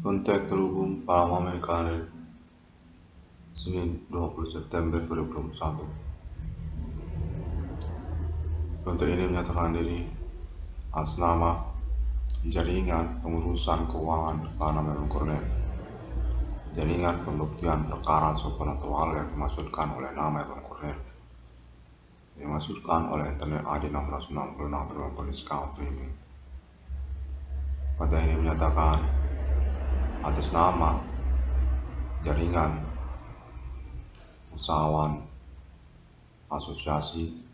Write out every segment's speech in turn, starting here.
Kontak terhubung pada momen karir Senin 20 September 2021. Kontak ini menyatakan diri atas nama Jaringan Pengurusan Keuangan Dana Melon Cornell. Jaringan pembuktian perkara supernatural yang dimaksudkan oleh nama Melon Cornell dimaksudkan oleh Internet ID 666 Police Country. Kontak ini menyatakan atas nama Jaringan Usahawan Asosiasi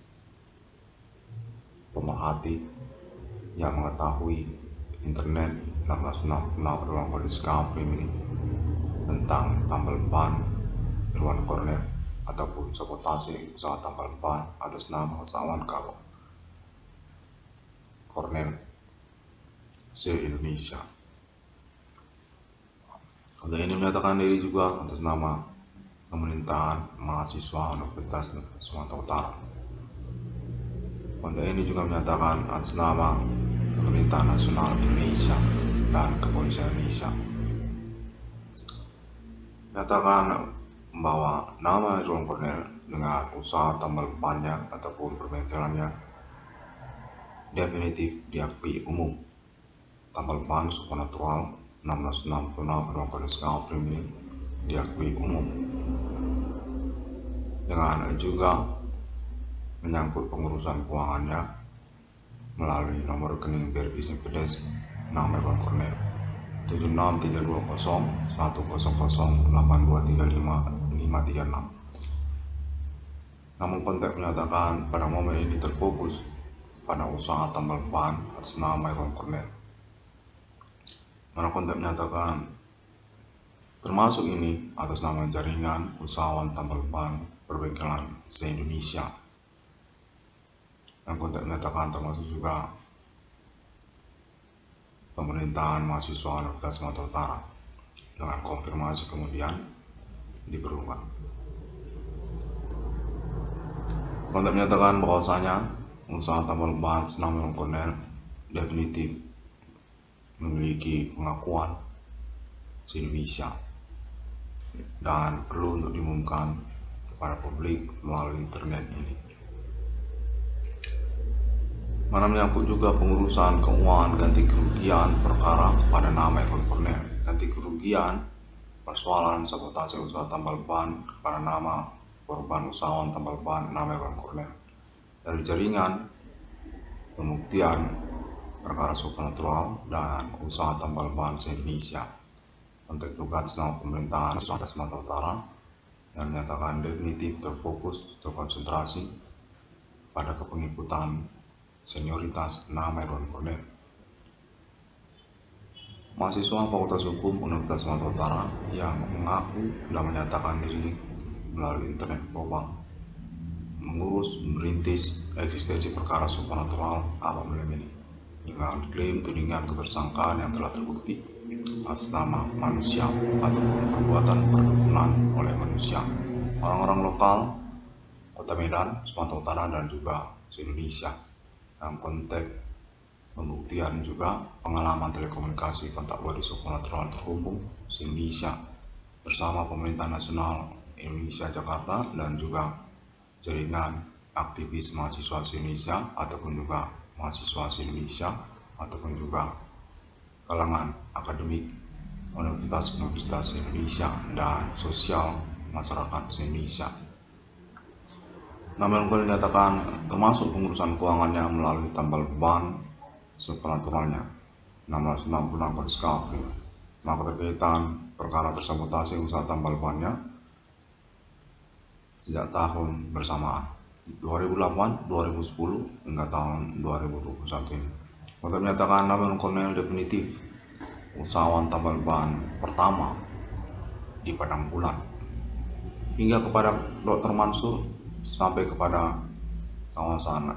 Pemerhati yang mengetahui Internet 666 Police Country ini tentang tambal ban Irwan Cornell ataupun sabotase usaha tambal ban atas nama usahawan kalau Cornell se-Indonesia. Kontak ini menyatakan diri juga atas nama pemerintahan mahasiswa Universitas Sumatera Utara. Kontak ini juga menyatakan atas nama Pemerintahan Nasional Indonesia dan Kepolisian Indonesia. Menyatakan bahwa nama Irwan Cornell dengan usaha tambal bannya ataupun perbengkelannya definitif diakui umum. Tambal ban supernatural 1666 Police Country ini diakui umum. Dengan juga menyangkut pengurusan keuangannya melalui nomor rekening BRI Simpedes nama Irwan Cornell 763201008235. Namun kontak menyatakan pada momen ini terfokus pada usaha tambal ban atas nama Irwan Cornell. Mana kontak menyatakan termasuk ini atas nama Jaringan Usahawan Tambal Ban Perbengkelan se-Indonesia. Dan kontak menyatakan termasuk juga pemerintahan mahasiswa Universitas Sumatera Utara. Dengan konfirmasi kemudian diperlukan. Kontak menyatakan bahwasanya usaha tambal ban senam Irwan Cornell definitif memiliki pengakuan se-Indonesia dan perlu untuk diumumkan kepada publik melalui internet ini. Mana menyangkut juga pengurusan keuangan ganti kerugian perkara kepada nama Irwan Cornell. Ganti kerugian persoalan sabotase usaha tambal ban kepada nama korban usahawan tambal ban nama Irwan Cornell dari jaringan pembuktian perkara supernatural dan usaha tambal ban se-Indonesia untuk tugas nama pemerintahan Sumatera Utara yang menyatakan definitif terfokus terkonsentrasi pada kepengikutan senioritas nama Irwan Cornell. Mahasiswa Fakultas Hukum Universitas Sumatera Utara yang mengaku dan menyatakan diri melalui internet bahwa mengurus merintis eksistensi perkara supernatural apa ini dengan klaim tudingan ketersangkaan yang telah terbukti atas nama manusia ataupun perbuatan perdukunan oleh manusia, orang-orang lokal Kota Medan, Sumatera Utara dan juga se-Indonesia. Dalam konteks pembuktian juga pengalaman telekomunikasi kontak body supernatural terhubung se-Indonesia bersama Pemerintah Nasional Indonesia Jakarta dan juga jaringan aktivis mahasiswa se-Indonesia ataupun juga mahasiswa se-Indonesia ataupun juga kalangan akademik Universitas Indonesia dan sosial masyarakat se-Indonesia. Nama yang dinyatakan termasuk pengurusan keuangannya melalui tambal ban supernatural-nya 666 Police Country. Maka terkaitan perkara tersabotase usaha tambal bannya sejak tahun bersamaan 2008, 2010 hingga tahun 2021 ini. Untuk menyatakan nama Irwan Cornell definitif usahawan tambal ban pertama di Padang Bulan hingga kepada Dr. Mansur sampai kepada kawasan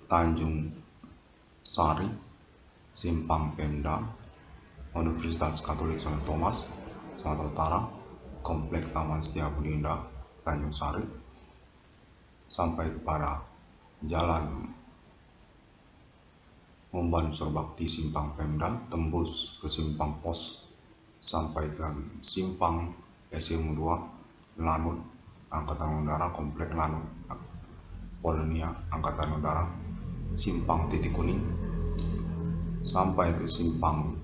Tanjung Sari, Simpang Pemda, Universitas Katolik Santo Thomas, Sumatera Utara, Komplek Taman Setiabudi Indah, Tanjung Sari, sampai kepada Jalan membantu Surbakti Simpang Pemda, tembus ke Simpang Pos sampai ke Simpang SMU 2 Lanut Angkatan Udara, Komplek Lanut Polonia Angkatan Udara, Simpang Titik Kuning sampai ke Simpang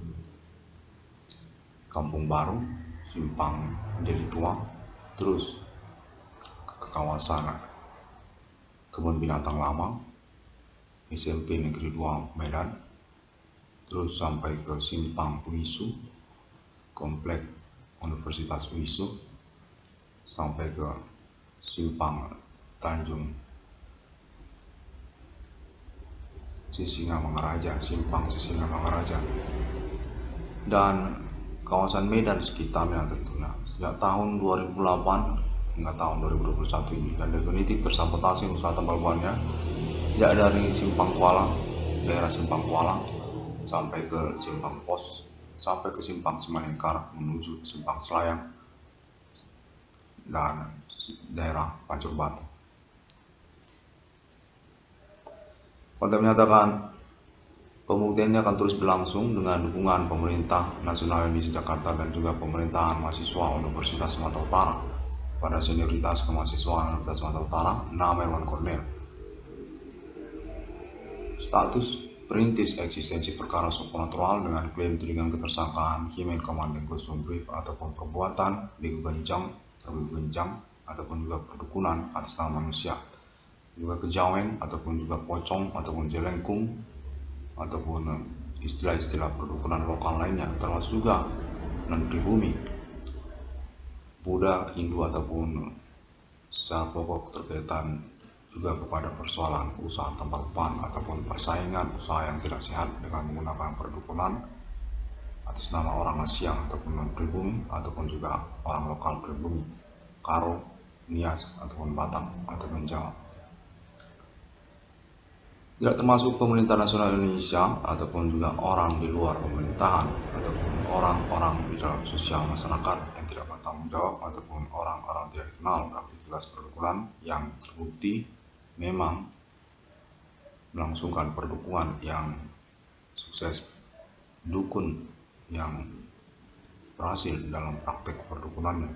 Kampung Baru, Simpang Deli Tua, terus ke kawasan Kebun Binatang Lama, SMP Negeri 2 Medan, terus sampai ke Simpang Uisu, Komplek Universitas Uisu, sampai ke Simpang Tanjung Sisingamangaraja, Simpang Sisingamangaraja, dan kawasan Medan sekitarnya tentunya sejak tahun 2008 hingga tahun 2021 ini, dan definitif tersabotase usaha tambal bannya sejak dari Simpang Kuala, daerah Simpang Kuala sampai ke Simpang Pos, sampai ke Simpang Simalingkar menuju Simpang Selayang dan daerah Pancur Batu. Konten menyatakan pembuktiannya akan terus berlangsung dengan dukungan pemerintah nasional Indonesia Jakarta dan juga pemerintahan mahasiswa Universitas Sumatera Utara pada senioritas kemahasiswaan Universitas Sumatera Utara, nama Herman Cornel. Status perintis eksistensi perkara supranatural dengan klaim tudingan ketersangkaan Kimen Commanding Gosum Brief ataupun perbuatan bego genjang, ataupun juga perdukunan atas nama manusia, juga kejawen ataupun juga pocong ataupun jelengkung ataupun istilah-istilah perdukunan lokal lainnya, termasuk juga non-pribumi, Buddha, Hindu ataupun secara pokok terkaitan juga kepada persoalan usaha tambal ban ataupun persaingan usaha yang tidak sehat dengan menggunakan perdukunan atas nama orang Asia ataupun non-pribumi ataupun juga orang lokal pribumi, Karo, Nias ataupun Batak ataupun Jawa. Tidak termasuk pemerintah nasional Indonesia ataupun juga orang di luar pemerintahan ataupun orang-orang di dalam sosial masyarakat yang tidak bertanggung jawab ataupun orang-orang tidak dikenal beraktivitas perdukunan yang terbukti memang melangsungkan perdukunan yang sukses, dukun yang berhasil dalam praktek perdukunannya.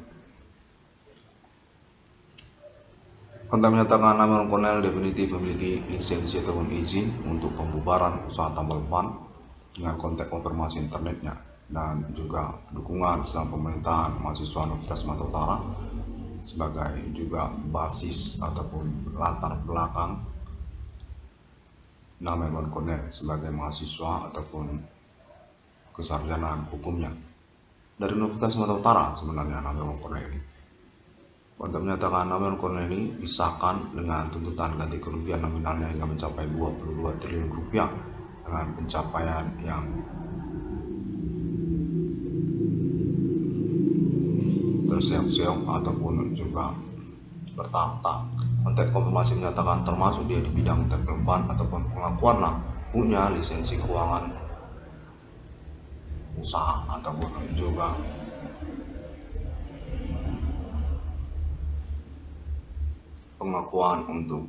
Konten menyatakan Herman Cornel definitif memiliki lisensi ataupun izin untuk pembubaran usaha tambal ban dengan konteks konfirmasi internetnya dan juga dukungan selama pemerintahan mahasiswa Universitas Sumatera Utara sebagai juga basis ataupun latar belakang nama Herman Cornel sebagai mahasiswa ataupun kesarjanaan hukumnya dari Universitas Sumatera Utara. Sebenarnya nama Herman Cornel ini, konten menyatakan Herman Cornel ini disahkan dengan tuntutan ganti kerugian nominalnya hingga mencapai 22 triliun rupiah dengan pencapaian yang terseok-seok ataupun juga bertahap-tahap. Konteks konfirmasi menyatakan termasuk dia di bidang tambal ban ataupun pengakuan punya lisensi keuangan usaha ataupun juga pengakuan untuk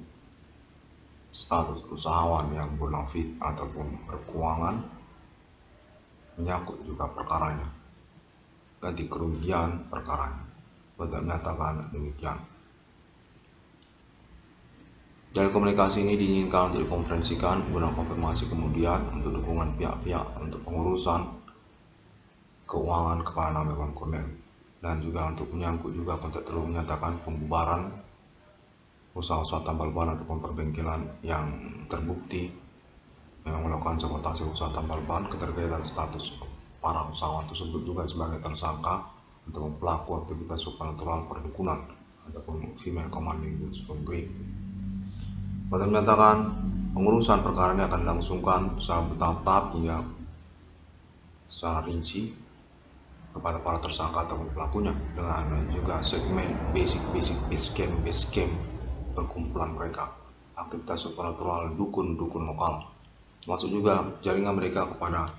status usahawan yang bonafit ataupun berkeuangan, menyangkut juga perkaranya, ganti kerugian perkaranya. Untuk menyatakan demikian. Dari komunikasi ini diinginkan untuk dikonferensikan guna konfirmasi kemudian untuk dukungan pihak-pihak untuk pengurusan keuangan kepada Herman Cornel, dan juga untuk menyangkut juga konteks terus menyatakan pembubaran usaha-usaha tambal ban ataupun perbengkelan yang terbukti memang melakukan sabotase usaha tambal ban, keterkaitan status para usahawan tersebut juga sebagai tersangka untuk pelaku aktivitas supranatural perdukunan ataupun Female Commanding Gosum Brief. Konten menyatakan pengurusan perkara ini akan dilangsungkan secara bertahap hingga secara rinci kepada para tersangka ataupun pelakunya dengan juga segmen basic scam perkumpulan mereka, aktivitas supranatural dukun-dukun lokal, termasuk juga jaringan mereka kepada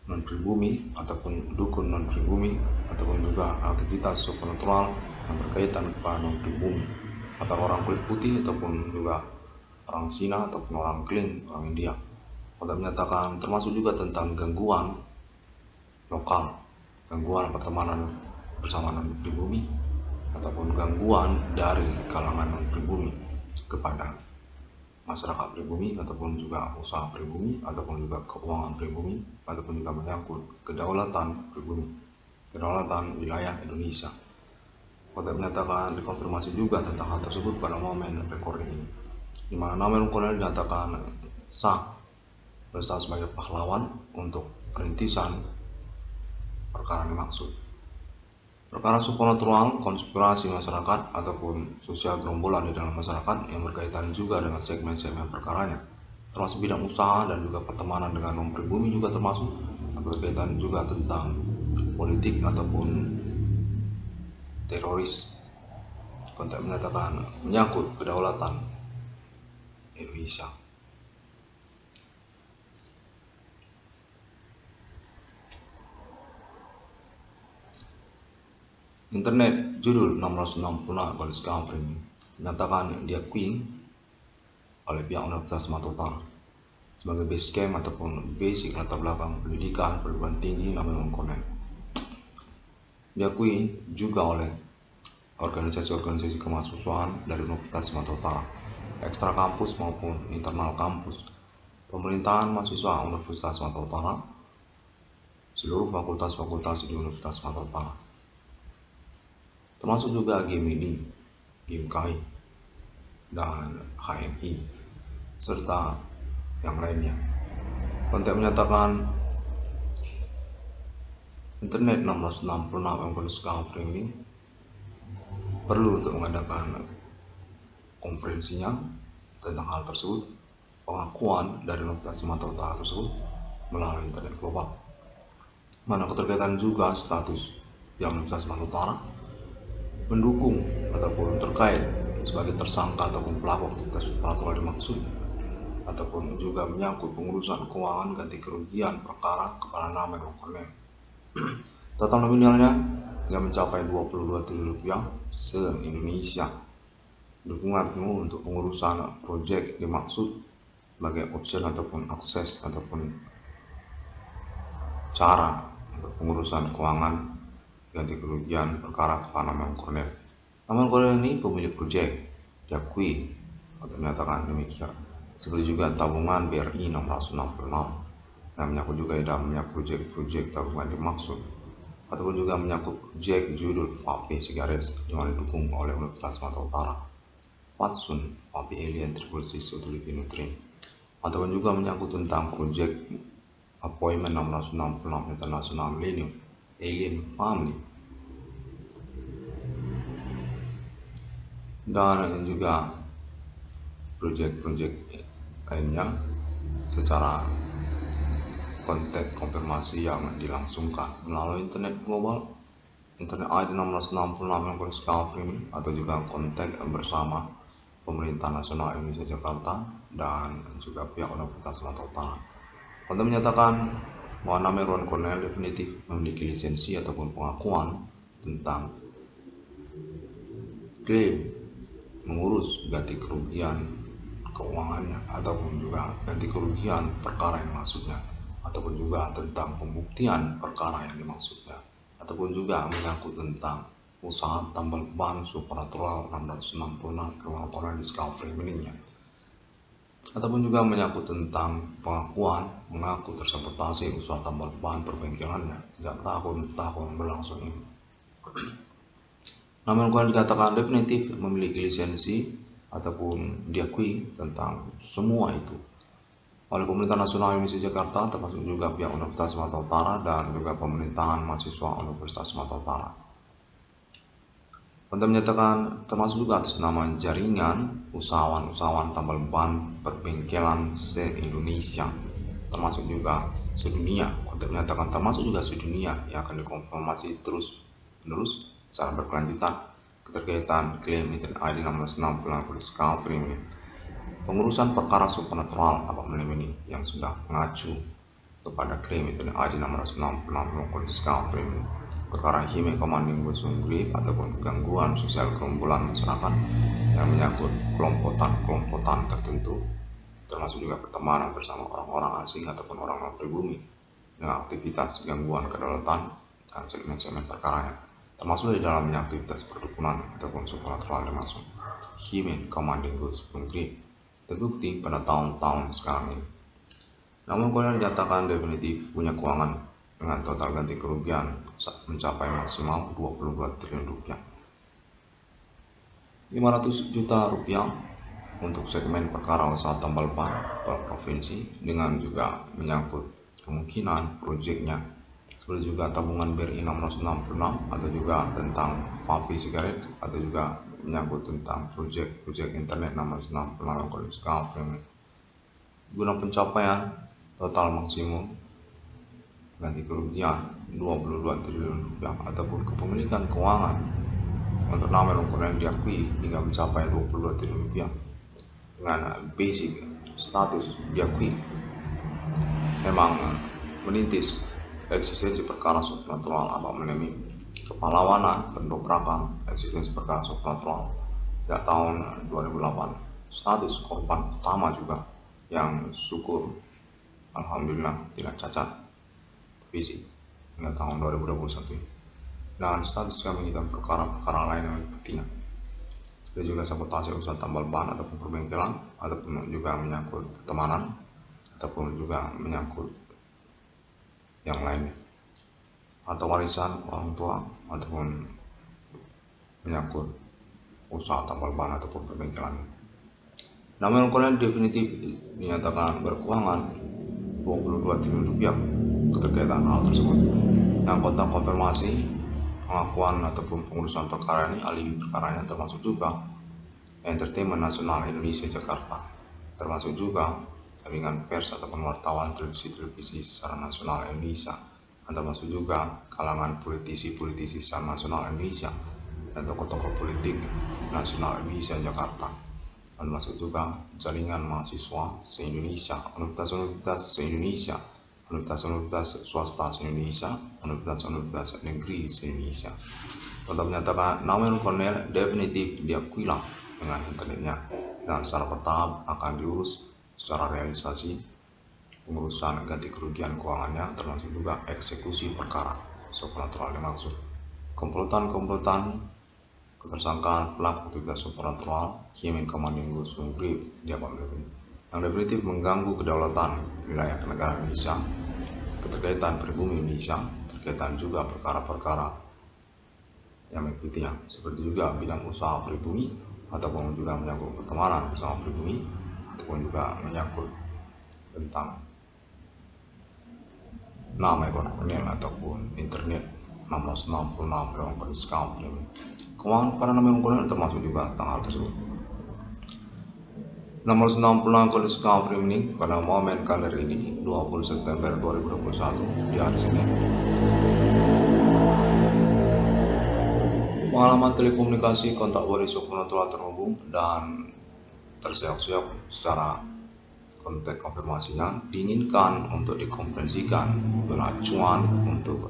non-pribumi ataupun dukun non-pribumi ataupun juga aktivitas supranatural yang berkaitan kepada non-pribumi atau orang kulit putih ataupun juga orang Cina ataupun orang Kling, orang India. Konten menyatakan termasuk juga tentang gangguan lokal, gangguan pertemanan bersama non-pribumi, ataupun gangguan dari kalangan non-pribumi kepada masyarakat pribumi, ataupun juga usaha pribumi, ataupun juga keuangan pribumi, ataupun juga menyangkut kedaulatan pribumi, kedaulatan wilayah Indonesia. Konten menyatakan dikonfirmasi juga tentang hal tersebut pada momen recording ini, di mana Namen Kolonel dinyatakan sah berstatus sebagai pahlawan untuk perintisan perkara dimaksud. Perkara supernatural, konspirasi masyarakat, ataupun sosial gerombolan di dalam masyarakat yang berkaitan juga dengan segmen-segmen perkaranya, termasuk bidang usaha dan juga pertemanan dengan non-pribumi juga termasuk, berkaitan juga tentang politik ataupun teroris. Konten menyatakan menyangkut kedaulatan Indonesia. Internet judul 666 Discovery menyatakan diakui oleh pihak Universitas Sumatera Utara sebagai base camp ataupun basic latar belakang pendidikan perguruan tinggi Namen Kolonel. Diakui juga oleh organisasi-organisasi kemahasiswaan dari Universitas Sumatera Utara, ekstra kampus maupun internal kampus, pemerintahan mahasiswa Universitas Sumatera Utara, seluruh fakultas-fakultas di Universitas Sumatera Utara, termasuk juga GMID, GMKI, dan HMI, serta yang lainnya. Konten menyatakan Internet 666 Discovery ini perlu untuk mengadakan konferensinya tentang hal tersebut, pengakuan dari Universitas Sumatera Utara tersebut melalui internet global, mana keterkaitan juga status di Universitas Sumatera Utara mendukung ataupun terkait sebagai tersangka ataupun pelaku aktivitas supernatural dimaksud, ataupun juga menyangkut pengurusan keuangan ganti kerugian perkara kepada Namen Kolonel. Total nominalnya yang mencapai 22 triliun rupiah se-Indonesia. Dukungan penuh untuk pengurusan proyek dimaksud sebagai option ataupun akses ataupun cara untuk pengurusan keuangan ganti kerugian perkara kepada Namen Kolonel. Namen Kolonel ini pemilik proyek diakui atau menyatakan demikian. Seperti juga tabungan BRI 666 yang menyangkut juga dalamnya proyek-proyek tabungan dimaksud, ataupun juga menyangkut proyek judul Pape Sigares yang didukung oleh Universitas Sumatera Utara, Watson Pape Alien Triple Six Utility Neutrine, ataupun juga menyangkut tentang proyek Appointment 666 International Millennium Alien Family, dan juga proyek-proyek lainnya secara kontak konfirmasi yang dilangsungkan melalui internet global, internet ID 666 yang Discovery ini, atau juga kontak bersama pemerintah nasional Indonesia Jakarta dan juga pihak Universitas Sumatera Utara. Konten menyatakan bahwa Namen Kolonel definitif memiliki lisensi ataupun pengakuan tentang klaim mengurus ganti kerugian keuangannya, ataupun juga ganti kerugian perkara yang maksudnya, ataupun juga tentang pembuktian perkara yang dimaksudnya, ataupun juga menyangkut tentang usaha tambal ban supernatural 666 Kolonel Discovery mininya, ataupun juga menyangkut tentang pengakuan mengaku tersabotase usaha tambal ban perbengkelannya sejak tahun-tahun berlangsung ini. Namun kalau dikatakan definitif memiliki lisensi ataupun diakui tentang semua itu oleh pemerintah nasional Indonesia Jakarta, termasuk juga pihak Universitas Sumatera Utara dan juga pemerintahan mahasiswa Universitas Sumatera Utara. Konten menyatakan termasuk juga atas nama jaringan usahawan tambal ban perbengkelan se-Indonesia, termasuk juga sedunia. Konten menyatakan termasuk juga sedunia yang akan dikonfirmasi terus-menerus secara berkelanjutan keterkaitan klaim Internet ID 666 Discovery ini. Pengurusan perkara supernatural ini yang sudah mengacu kepada klaim Internet ID 666 Discovery ini, perkara Hime Commanding Busung Grief ataupun gangguan sosial gerombolan masyarakat yang menyangkut kelompokan tertentu, termasuk juga pertemanan bersama orang-orang asing ataupun orang-orang pribumi dengan aktivitas gangguan kedaulatan dan segmen-segmen perkaranya, termasuk di dalamnya aktivitas perdukunan ataupun supernatural termasuk Human Commanding Ghost Grip terbukti pada tahun-tahun sekarang ini. Namun Korea dinyatakan definitif punya keuangan dengan total ganti kerugian mencapai maksimal 22 triliun rupiah. 500 juta rupiah untuk segmen perkara usaha tambal ban per provinsi dengan juga menyangkut kemungkinan proyeknya, seperti juga tabungan BRI 666 atau juga tentang vape sigaret atau juga menyangkut tentang proyek internet 666 kondisi government guna pencapaian total maksimum ganti kerugian 22 triliun rupiah ataupun kepemilikan keuangan untuk nama yang diakui hingga mencapai 22 triliun rupiah dengan basic status diakui memang menintis eksistensi perkara supernatural atau menemi kepahlawanan pendobrakan eksistensi perkara supernatural sejak tahun 2008. Status korban pertama juga yang syukur alhamdulillah tidak cacat fisik hingga tahun 2021 dan status kami dalam perkara-perkara lain yang penting. Dan juga sabotase usaha tambal ban ataupun perbengkelan ataupun juga menyangkut pertemanan ataupun juga menyangkut yang lainnya atau warisan orang tua ataupun menyangkut usaha tambal ban ataupun perbengkelan. Namun Korea definitif dinyatakan berkeuangan 22 triliun rupiah keterkaitan hal tersebut. Yang kontak konfirmasi pengakuan ataupun pengurusan perkara ini alibi perkaranya termasuk juga Entertainment Nasional Indonesia Jakarta, termasuk juga jaringan pers ataupun wartawan televisi secara nasional Indonesia, dan termasuk juga kalangan politisi secara nasional Indonesia dan tokoh-tokoh politik nasional Indonesia Jakarta, dan termasuk juga jaringan mahasiswa se-Indonesia, universitas se-Indonesia, universitas swasta se-Indonesia, universitas negeri se-Indonesia. Untuk menyatakan nama Kornel definitif diakuilah dengan internetnya dan secara bertahap akan diurus secara realisasi pengurusan ganti kerugian keuangannya termasuk juga eksekusi perkara supernatural dimaksud. Komplotan ketersangkaan pelaku aktivitas supernatural Human Commanding Ghost Grip yang definitif mengganggu kedaulatan wilayah negara Indonesia, keterkaitan pribumi Indonesia, terkaitan juga perkara-perkara yang mengikutinya, seperti juga bidang usaha pribumi ataupun juga menyangkut pertemanan bersama pribumi ataupun juga menyangkut tentang nama Kornel ataupun internet 666 dalam kondisi government. Keuangan pada nama Kornel termasuk juga tentang hal tersebut. 666 kondisi government ini pada momen kalender ini 20 September 2021 di hari Senin. Pengalaman telekomunikasi kontak body supernatural terhubung dan terseok-seok secara kontak konfirmasinya diinginkan untuk dikomprensikan acuan untuk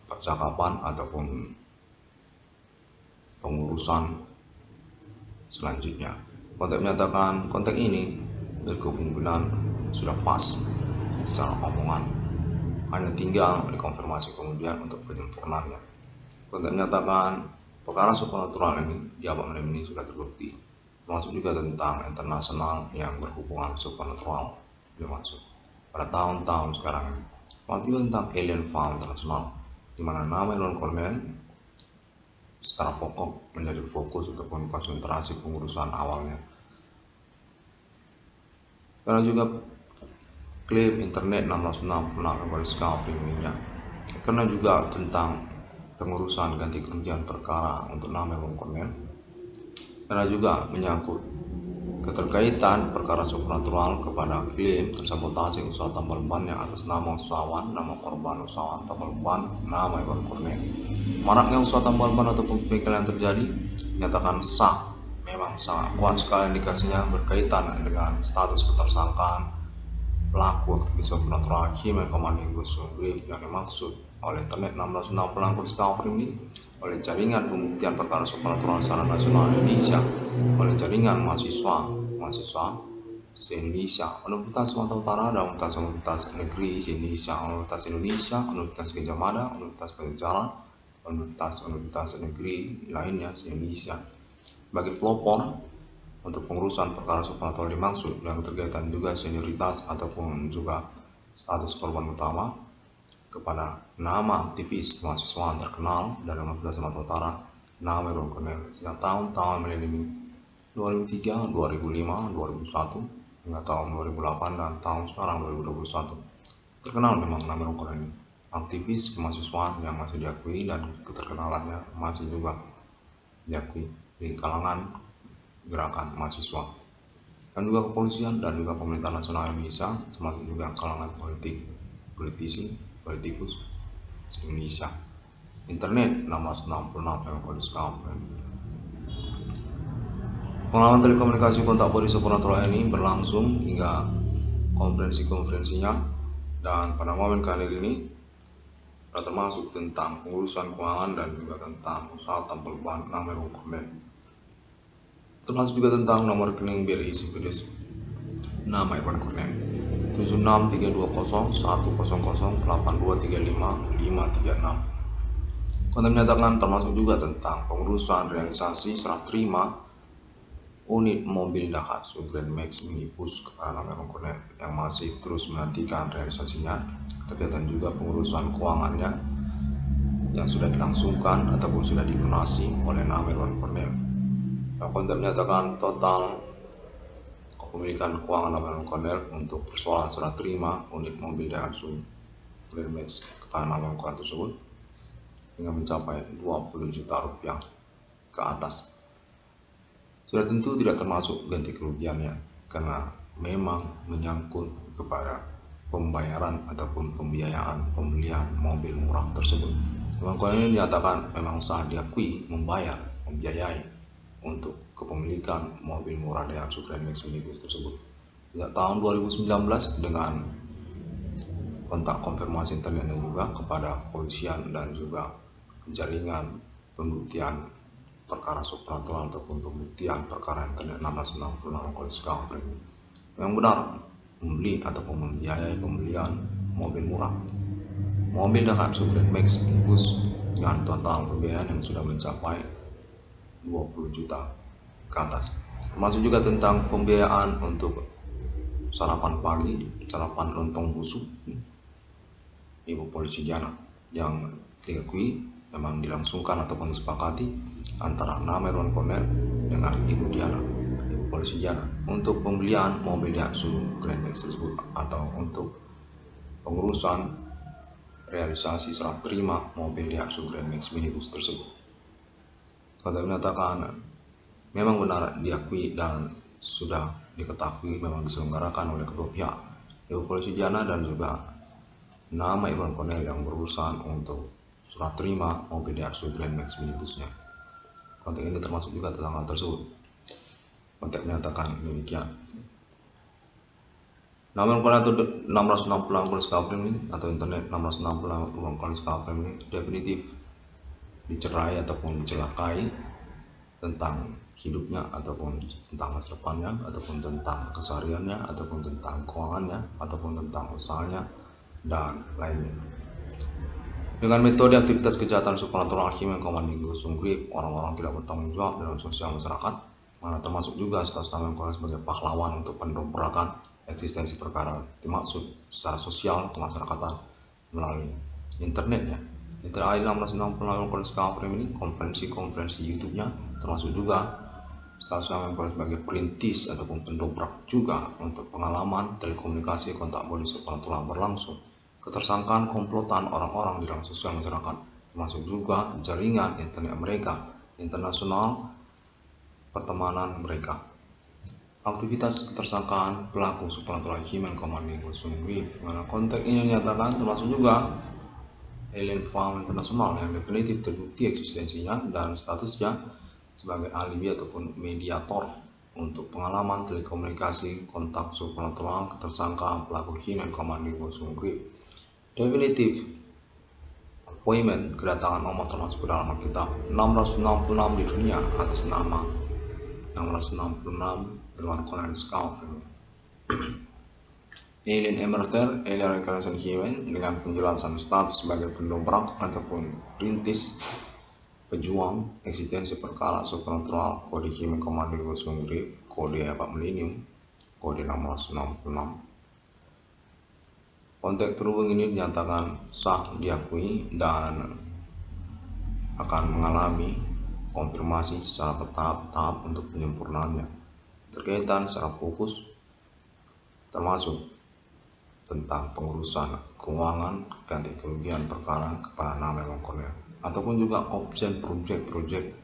percakapan ataupun pengurusan selanjutnya. Kontak menyatakan kontak ini berkemungkinan sudah pas secara omongan, hanya tinggal dikonfirmasi kemudian untuk penyempurnaannya. Kontak menyatakan perkara supernatural ini di abad ini sudah terbukti, termasuk juga tentang internasional yang berhubungan supernatural dimaksud pada tahun-tahun sekarang ini, termasuk juga tentang alien farm internasional, di mana nama Elon Cornell secara pokok menjadi fokus ataupun konsentrasi pengurusan awalnya. Karena juga klaim internet 666 kembali scaffolding minyak, karena juga tentang pengurusan ganti kerugian perkara untuk nama Elon Cornell, karena juga menyangkut keterkaitan perkara supernatural kepada klaim tersabotase usaha tambal ban yang atas nama usahawan, nama korban usahawan tambal ban, nama Elon Cornell. Maraknya usaha tambal ban ataupun pembengkelan yang terjadi nyatakan sah, memang sangat kuat sekali indikasinya berkaitan dengan status ketersangkaan pelaku aktivitas supernatural Human Commanding Ghost Grip yang dimaksud oleh internet 666 kondisi ini oleh jaringan pembuktian perkara supranatural secara nasional Indonesia, oleh jaringan mahasiswa se-Indonesia, Universitas Sumatera Utara dan Universitas Negeri se-Indonesia, Universitas Gajah Mada, Universitas Pajajaran, Universitas Negeri lainnya se-Indonesia. Bagi pelopor untuk pengurusan perkara supranatural dimaksud yang terkaitan juga senioritas ataupun juga status korban utama kepada nama aktivis mahasiswa terkenal dari Universitas Sumatera Utara, nama Irwan Cornel sejak tahun-tahun milenium 2003, 2005, 2001 hingga tahun 2008 dan tahun sekarang 2021. Terkenal memang nama Irwan Cornel ini, aktivis kemahasiswaan yang masih diakui dan keterkenalannya masih juga diakui di kalangan gerakan mahasiswa dan juga kepolisian dan juga pemerintah nasional Indonesia, termasuk juga kalangan politikus Indonesia. Internet 1666 yang kodiskapren. Pengalaman telekomunikasi kontak body supranatural ini berlangsung hingga konferensinya, dan pada momen kali ini termasuk tentang pengurusan keuangan dan juga tentang usaha tanpa beban nama Irwan Cornel, termasuk juga tentang nomor rekening BRI Simpedes nama Irwan Cornel 763201008235 Konten menyatakan termasuk juga tentang pengurusan realisasi serah terima unit mobil Daihatsu Grand Max Minibus kepada nama Irwan Cornel yang masih terus menantikan realisasinya, keterkaitan juga pengurusan keuangannya yang sudah dilangsungkan ataupun sudah dilunasi oleh nama Irwan Cornel. Konten menyatakan total kepemilikan keuangan nama Irwan Cornel untuk persoalan serah terima unit mobil Daihatsu Grand Max kepada nama Irwan Cornel tersebut hingga mencapai 20 juta rupiah ke atas. Sudah tentu tidak termasuk ganti kerugiannya karena memang menyangkut kepada pembayaran ataupun pembiayaan pembelian mobil murah tersebut. Irwan Cornel ini dinyatakan memang sah diakui membiayai untuk kepemilikan mobil murah Daihatsu Grand Max Minibus tersebut sejak tahun 2019 dengan kontak konfirmasi internetnya juga kepada kepolisian dan juga jaringan pembuktian perkara supranatural ataupun pembuktian perkara internet 1666 kodiskapren yang benar membeli ataupun membiayai pembelian mobil murah mobil Daihatsu Grand Max Minibus dengan total pembiayaan yang sudah mencapai 20 juta ke atas, termasuk juga tentang pembiayaan untuk sarapan pagi, sarapan lontong busuk Ibu Polisi Diana yang diakui memang dilangsungkan ataupun disepakati antara nama Irwan Cornel dengan Ibu Diana, Ibu Polisi Diana, untuk pembelian mobil Daihatsu Grand Max tersebut atau untuk pengurusan realisasi serah terima mobil Daihatsu Grand Max Minibus tersebut. Konten menyatakan memang benar diakui dan sudah diketahui memang diselenggarakan oleh kedua pihak, Ibu Polisi Diana dan juga nama Irwan Cornel yang berurusan untuk serah terima mobil Daihatsu Grand Max Minibusnya. Konten ini termasuk juga tentang hal tersebut. Konten menyatakan demikian. Nama Irwan Cornel atau 660 kodiskapren ini atau internet 660 kodiskapren ini definitif dicerai ataupun dicelakai tentang hidupnya ataupun tentang masa depannya ataupun tentang kesehariannya ataupun tentang keuangannya ataupun tentang usahanya dan lainnya. Dengan metode aktivitas kejahatan supranatural Himen Komando Sunggrip, orang-orang tidak bertanggung jawab dalam sosial masyarakat, mana termasuk juga status nama Irwan Cornel sebagai pahlawan untuk pendobrakan eksistensi perkara dimaksud secara sosial kemasyarakatan melalui internetnya. Terakhir 1666 kodiskapren ini konferensi YouTube-nya termasuk juga status nama Irwan Cornel sebagai perintis ataupun pendobrak juga untuk pengalaman telekomunikasi kontak body supranatural berlangsung, ketersangkaan komplotan orang-orang di dalam sosial masyarakat, termasuk juga jaringan internet mereka, internasional pertemanan mereka. Aktivitas ketersangkaan pelaku supranatural Himen Komando Sunggrip, mana konteks ini dinyatakan termasuk juga alien farm internasional yang definitif terbukti eksistensinya dan statusnya sebagai alibi ataupun mediator untuk pengalaman telekomunikasi kontak supranatural ketersangkaan pelaku Himen Komando Sunggrip. Definitif appointment kedatangan nomor termasuk ke dalam Alkitab 666 di dunia atas nama 666 Edward Cornelius Calvin. Alien Emerter, Alien Reconnaissance Human dengan penjelasan status sebagai pendobrak ataupun rintis pejuang eksistensi perkara supernatural, kode Human Commanding Gosung Grip, kode milenium, kode 666. Konteks terhubung ini dinyatakan sah diakui dan akan mengalami konfirmasi secara bertahap-tahap untuk penyempurnaannya. Terkaitan secara fokus termasuk tentang pengurusan keuangan ganti kerugian perkara kepada nama Edward Cornelius ataupun juga option project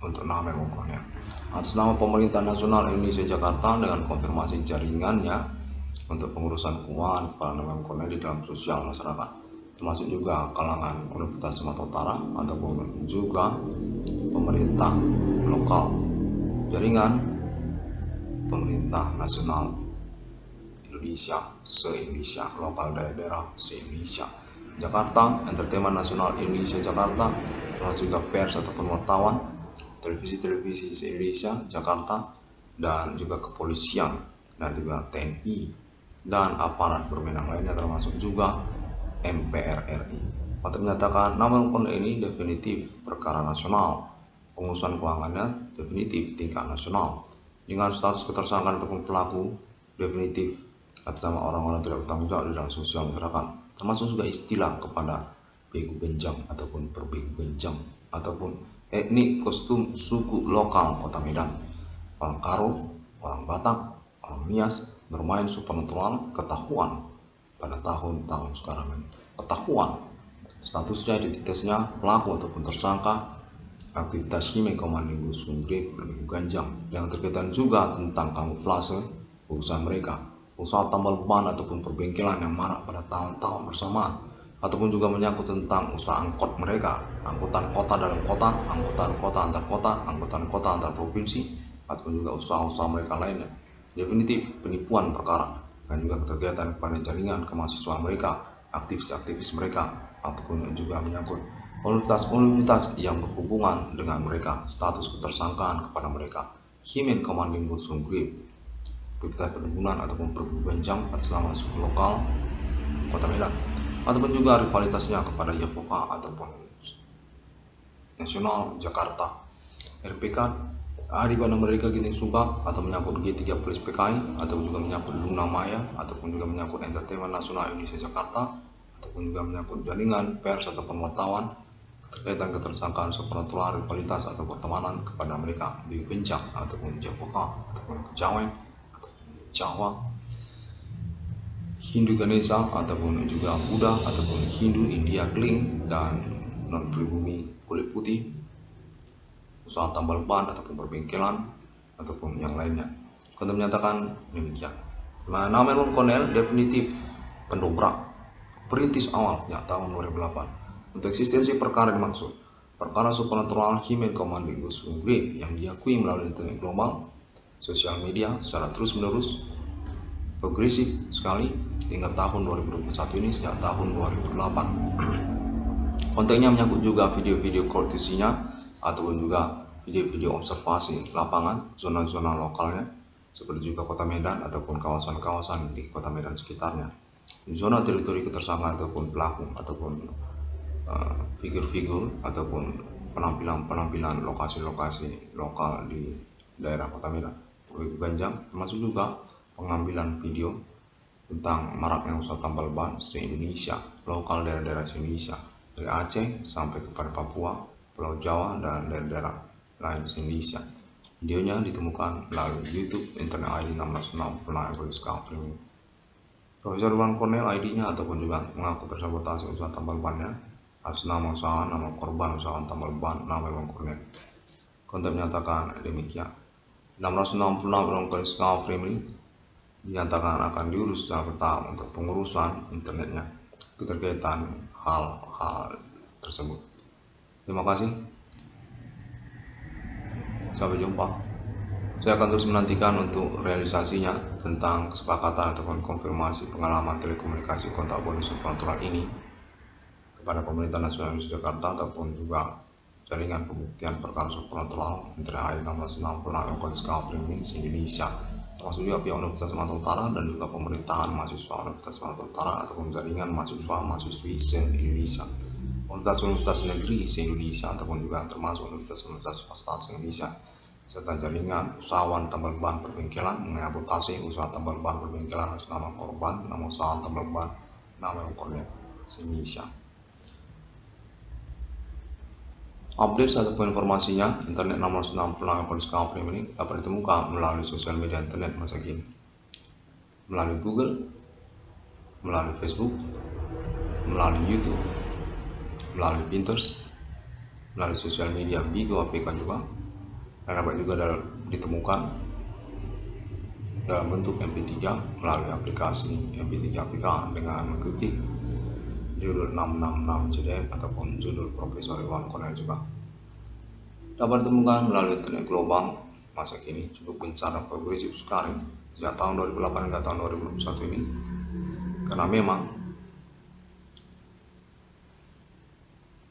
untuk nama Edward Cornelius atas nama Pemerintah Nasional Indonesia Jakarta dengan konfirmasi jaringannya untuk pengurusan keuangan kepada nama Edward Cornelius di dalam sosial masyarakat, termasuk juga kalangan Universitas Sumatera Utara ataupun juga pemerintah lokal, jaringan pemerintah nasional Indonesia se-Indonesia, lokal daerah se-Indonesia, Jakarta, Entertainment Nasional Indonesia Jakarta, termasuk juga pers ataupun wartawan, televisi se-Indonesia Jakarta, dan juga kepolisian dan juga TNI dan aparat berwenang lainnya termasuk juga MPR RI. Maka menyatakan nama Cornelius ini definitif perkara nasional, pengurusan keuangannya definitif tingkat nasional dengan status ketersangkaan ataupun pelaku definitif atas nama orang-orang tidak bertanggung jawab di dalam sosial masyarakat, termasuk juga istilah kepada begu benjang ataupun perbegu benjang ataupun etnik kostum suku lokal Kota Medan, orang Karo, orang Batak, orang Nias bermain supernatural ketahuan pada tahun-tahun sekarang ini. Ketahuan statusnya, identitasnya pelaku ataupun tersangka aktivitas Human Commanding Gosung Grip berbegu ganjang yang terkaitan juga tentang kamuflase urusan mereka, usaha tambal ban ataupun perbengkelan yang marak pada tahun-tahun bersamaan, ataupun juga menyangkut tentang usaha angkot mereka, angkutan kota dalam kota, angkutan kota antar kota, angkutan kota antar provinsi, ataupun juga usaha-usaha mereka lainnya. Definitif penipuan perkara dan juga keterkaitan kepada jaringan kemahasiswaan mereka, aktivis-aktivis mereka, ataupun juga menyangkut universitas-universitas yang berhubungan dengan mereka, status ketersangkaan kepada mereka, Human Commanding Gosung Grip, aktivitas perkebunan ataupun perbegu benjang atas nama suku lokal Kota Medan, ataupun juga rivalitasnya kepada Yavoka ataupun Nasional Jakarta, RPK, di mana mereka Ginting Subak atau menyangkut G3 Plus PKI, atau juga menyangkut Luna Maya, ataupun juga menyangkut Entertainment Nasional Indonesia Jakarta, ataupun juga menyangkut jaringan pers ataupun wartawan terkaitan ketersangkaan supernatural rivalitas atau pertemanan kepada mereka di Bencang ataupun Javoka ataupun Kejawen ataupun Jawa, Hindu Ganesha ataupun juga Buddha ataupun Hindu India Kling dan non pribumi kulit putih, usaha tambal ban ataupun perbengkelan ataupun yang lainnya. Kita menyatakan demikian. Nama Edward Cornelius definitif pendobrak perintis awal sejak tahun 2008 untuk eksistensi perkara dimaksud perkara supernatural Human Commanding Gosung Grip yang diakui melalui internet global, sosial media secara terus-menerus progresif sekali hingga tahun 2021 ini sejak tahun 2008. Kontennya menyangkut juga video-video kortesinya ataupun juga video-video observasi lapangan zona-zona lokalnya seperti juga Kota Medan ataupun kawasan-kawasan di Kota Medan sekitarnya, di zona teritori tersangka ataupun pelaku ataupun figur-figur ataupun penampilan lokasi-lokasi lokal di daerah Kota Medan, berbegu ganjang, termasuk juga pengambilan video tentang maraknya usaha tambal ban se-Indonesia, lokal daerah-daerah se-Indonesia dari Aceh sampai kepada Papua, Pulau Jawa, dan daerah-daerah lain se-Indonesia. Videonya ditemukan melalui YouTube Internet ID 666 Calvin. Profesor Edward Cornelius ID-nya ataupun juga mengaku tersabotase usaha tambal bannya atas nama usaha, nama korban usaha tambal ban, nama Edward Cornelius. Konten menyatakan demikian. 666 Calvin dinyatakan akan diurus secara bertahap untuk pengurusan internetnya keterkaitan hal-hal tersebut. Terima kasih. Sampai jumpa. Saya akan terus menantikan untuk realisasinya tentang kesepakatan ataupun konfirmasi pengalaman telekomunikasi kontak bonus supernatural ini pada pemerintah nasional Yogyakarta ataupun juga jaringan pembuktian perkara supranatural Internet 1666 yang Discovery Means Indonesia, termasuk juga pihak Universitas Sumatera Utara dan juga pemerintahan mahasiswa Universitas Sumatera Utara ataupun jaringan mahasiswa-mahasiswi se-Indonesia, universitas negeri se-Indonesia ataupun juga termasuk universitas swasta se-Indonesia, serta jaringan usahawan tambal ban perbengkelan mengamputasi usaha tambal ban perbengkelan atas nama korban, nama usaha tambal ban, nama korban se-Indonesia. Update ataupun informasinya, internet 1666 Discovery ini dapat ditemukan melalui sosial media internet masa kini, melalui Google, melalui Facebook, melalui YouTube, melalui Pinterest, melalui sosial media Bigo APK juga, dan dapat juga ditemukan dalam bentuk MP3 melalui aplikasi MP3 APK dengan mengetik judul 666 CDF ataupun judul Profesor Iwan Cornel juga. Dapat ditemukan melalui internet global masa kini cukup gencar dan progresif sekali sejak tahun 2008 hingga tahun 2021 ini, karena memang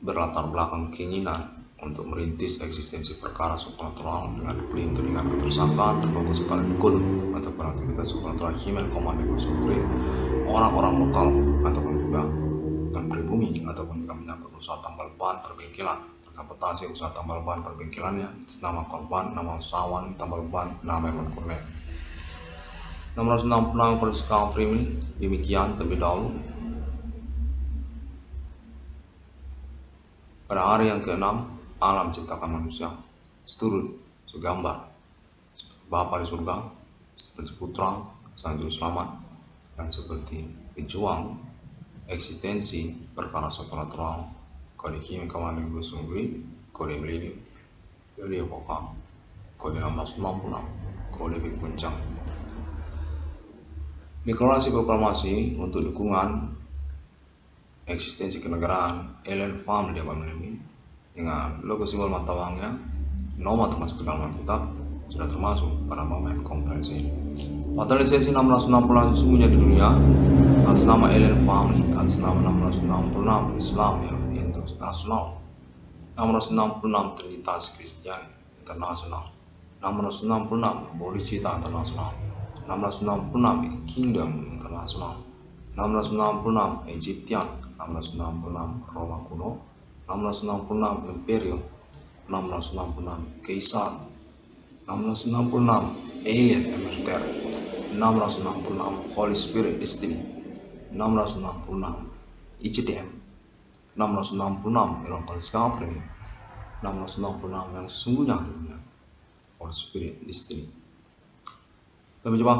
berlatar belakang keinginan untuk merintis eksistensi perkara supranatural dengan klaim dengan ketersangkaan terfokus pada dukun ataupun aktivitas supranatural human command orang-orang lokal ataupun juga dan pribumi ataupun juga menyangkut usaha tambal ban perbengkelan, terkapitasi usaha tambal ban perbengkelannya nama korban, nama usahawan tambal ban, nama Iwan Cornel. 666 Discovery ini demikian terlebih dahulu. Pada hari yang ke-6 alam ciptakan manusia seturut segambar Bapa di surga, seperti putra sang juru selamat, dan seperti pejuang eksistensi perkara supranatural kode kim kawan ibu sungguh kode milenium kode epoka kode 1666 kode kencang. Deklarasi proklamasi untuk dukungan eksistensi kenegaraan Alien Family Family dengan logo simbol mata uangnya, nomor termasuk ke dalam kitab sudah termasuk pada momen konferensi ini. Naturalisasi 1666 sesungguhnya di dunia atas nama Alien Family, atas nama 1666 Islam yang internasional, 666 Trinitas Kristen Internasional, 666 Bodhicitta Internasional, 666 Kingdom Internasional, 666 Egyptian, 666 Roma kuno, 666 Imperium, 666 Kaisar, 666 Alien Emeriter, 666 Holy Spirit Destiny, 666 ICDM, 666 Miracle Discovery, 666 yang sesungguhnya dunia Holy Spirit Destiny. Sampai jumpa.